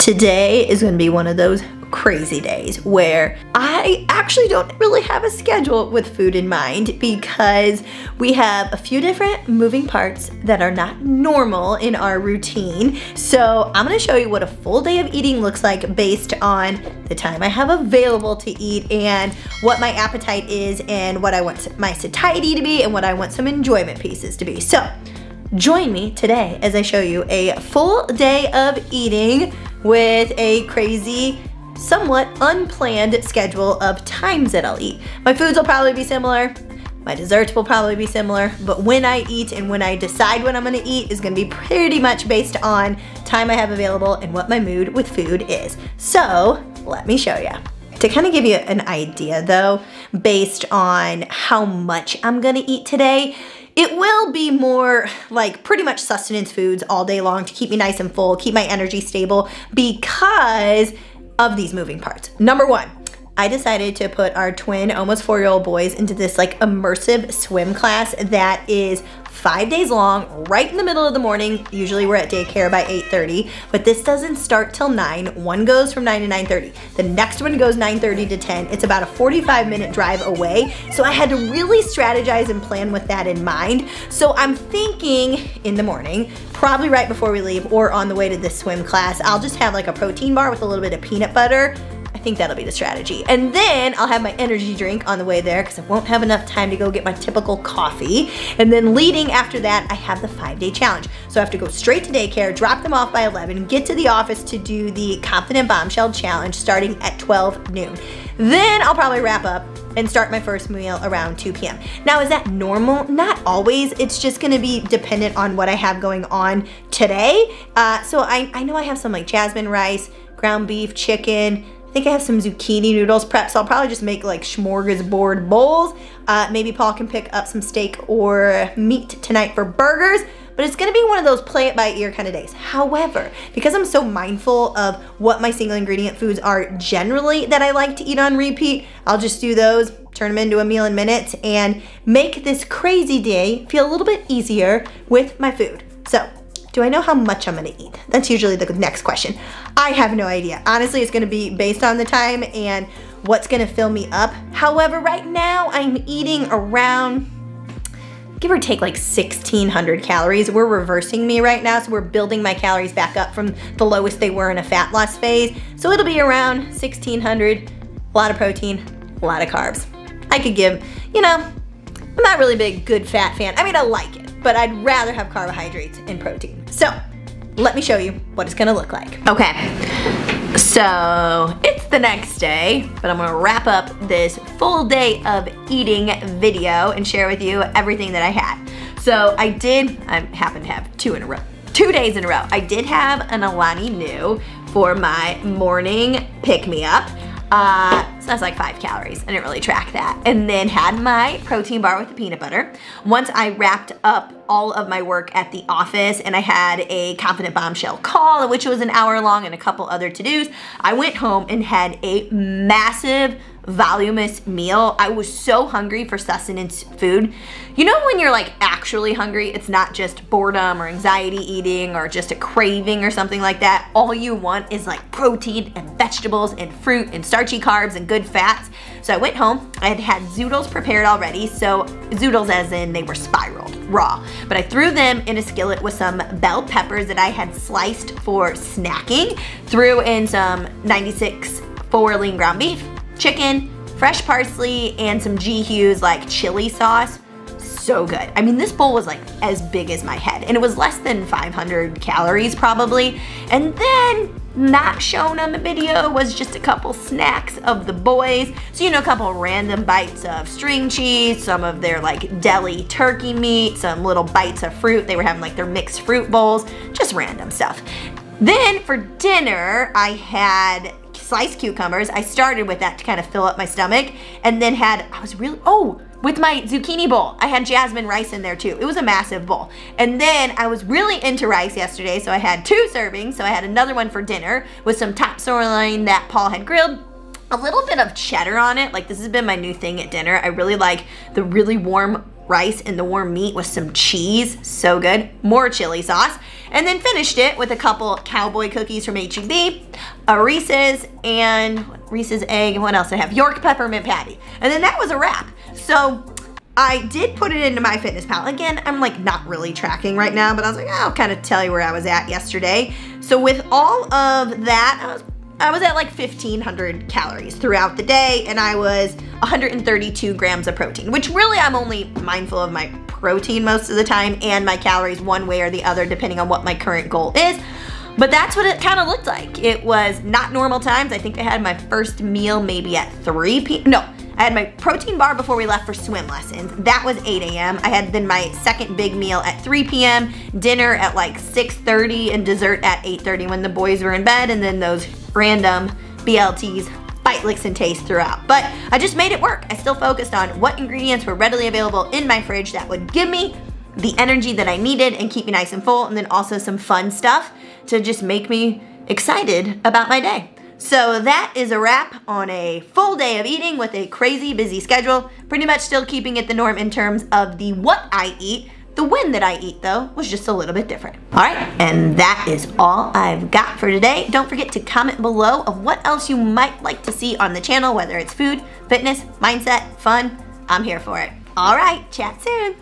Today is gonna be one of those crazy days where I actually don't really have a schedule with food in mind because we have a few different moving parts that are not normal in our routine. So I'm gonna show you what a full day of eating looks like based on the time I have available to eat and what my appetite is and what I want my satiety to be and what I want some enjoyment pieces to be. So join me today as I show you a full day of eating with a crazy, somewhat unplanned schedule of times that I'll eat. My foods will probably be similar, my desserts will probably be similar, but when I eat and when I decide what I'm gonna eat is gonna be pretty much based on time I have available and what my mood with food is. So let me show you. To kind of give you an idea though, based on how much I'm gonna eat today, it will be more like pretty much sustenance foods all day long to keep me nice and full, keep my energy stable because of these moving parts. Number one, I decided to put our twin, almost 4-year-old boys into this like immersive swim class that is 5 days long, right in the middle of the morning. Usually we're at daycare by 8:30, but this doesn't start till 9. One goes from 9 to 9:30. The next one goes 9:30 to 10. It's about a 45-minute drive away. So I had to really strategize and plan with that in mind. So I'm thinking in the morning, probably right before we leave or on the way to this swim class, I'll just have like a protein bar with a little bit of peanut butter. I think that'll be the strategy. And then I'll have my energy drink on the way there because I won't have enough time to go get my typical coffee. And then leading after that, I have the 5-day challenge. So I have to go straight to daycare, drop them off by 11, get to the office to do the Confident Bombshell Challenge starting at 12 noon. Then I'll probably wrap up and start my first meal around 2 p.m. Now, is that normal? Not always. It's just gonna be dependent on what I have going on today. So I know I have some like jasmine rice, ground beef, chicken. I think I have some zucchini noodles prepped, so I'll probably just make like smorgasbord bowls. Maybe Paul can pick up some steak or meat tonight for burgers, but it's gonna be one of those play it by ear kind of days. However, because I'm so mindful of what my single ingredient foods are generally that I like to eat on repeat, I'll just do those, turn them into a meal in minutes, and make this crazy day feel a little bit easier with my food. So, do I know how much I'm gonna eat? That's usually the next question. I have no idea. Honestly, it's gonna be based on the time and what's gonna fill me up. However, right now I'm eating around, give or take like 1,600 calories. We're reversing me right now, so we're building my calories back up from the lowest they were in a fat loss phase. So it'll be around 1,600, a lot of protein, a lot of carbs. I could give, you know, I'm not really a big good fat fan. I mean, I like it, but I'd rather have carbohydrates and protein. So let me show you what it's gonna look like. Okay, so it's the next day, but I'm gonna wrap up this full day of eating video and share with you everything that I had. So I happened to have 2 days in a row. I did have an Alani Nu for my morning pick-me-up. So that's like 5 calories. I didn't really track that. And then had my protein bar with the peanut butter. Once I wrapped up all of my work at the office and I had a Confident Bombshell call, which was an hour long and a couple other to-dos, I went home and had a massive voluminous meal. I was so hungry for sustenance food. You know when you're like actually hungry, it's not just boredom or anxiety eating or just a craving or something like that. All you want is like protein and vegetables and fruit and starchy carbs and good fats. So I went home, I had zoodles prepared already. So zoodles as in they were spiraled, raw. But I threw them in a skillet with some bell peppers that I had sliced for snacking, threw in some 96 4 lean ground beef, chicken, fresh parsley, and some G. Hughes like chili sauce. So good. I mean, this bowl was like as big as my head and it was less than 500 calories probably. And then not shown on the video was just a couple snacks of the boys. So, you know, a couple random bites of string cheese, some of their like deli turkey meat, some little bites of fruit. They were having like their mixed fruit bowls, just random stuff. Then for dinner, I had sliced cucumbers. I started with that to kind of fill up my stomach and then with my zucchini bowl, I had jasmine rice in there too. It was a massive bowl. And then I was really into rice yesterday, so I had 2 servings. So I had another one for dinner with some top sirloin that Paul had grilled. A little bit of cheddar on it. Like, this has been my new thing at dinner. I really like the really warm rice and the warm meat with some cheese, so good, more chili sauce, and then finished it with a couple cowboy cookies from H-E-B, a Reese's, and Reese's egg, and what else I have? York peppermint patty. And then that was a wrap. So I did put it into MyFitnessPal. Again, I'm like not really tracking right now, but I was like, I'll kind of tell you where I was at yesterday. So with all of that, I was at like 1,500 calories throughout the day, and I was 132 grams of protein, which really I'm only mindful of my protein most of the time and my calories one way or the other depending on what my current goal is. But that's what it kind of looked like. It was not normal times. I think I had my first meal maybe at 3 p.m. No, I had my protein bar before we left for swim lessons. That was 8 a.m. I had then my second big meal at 3 p.m., dinner at like 6:30, and dessert at 8:30 when the boys were in bed, and then those random BLTs, bite, licks, and taste throughout. But I just made it work. I still focused on what ingredients were readily available in my fridge that would give me the energy that I needed and keep me nice and full, and then also some fun stuff to just make me excited about my day. So that is a wrap on a full day of eating with a crazy busy schedule. Pretty much still keeping it the norm in terms of the what I eat. The when that I eat though was just a little bit different. All right, and that is all I've got for today. Don't forget to comment below of what else you might like to see on the channel, whether it's food, fitness, mindset, fun. I'm here for it. All right, chat soon.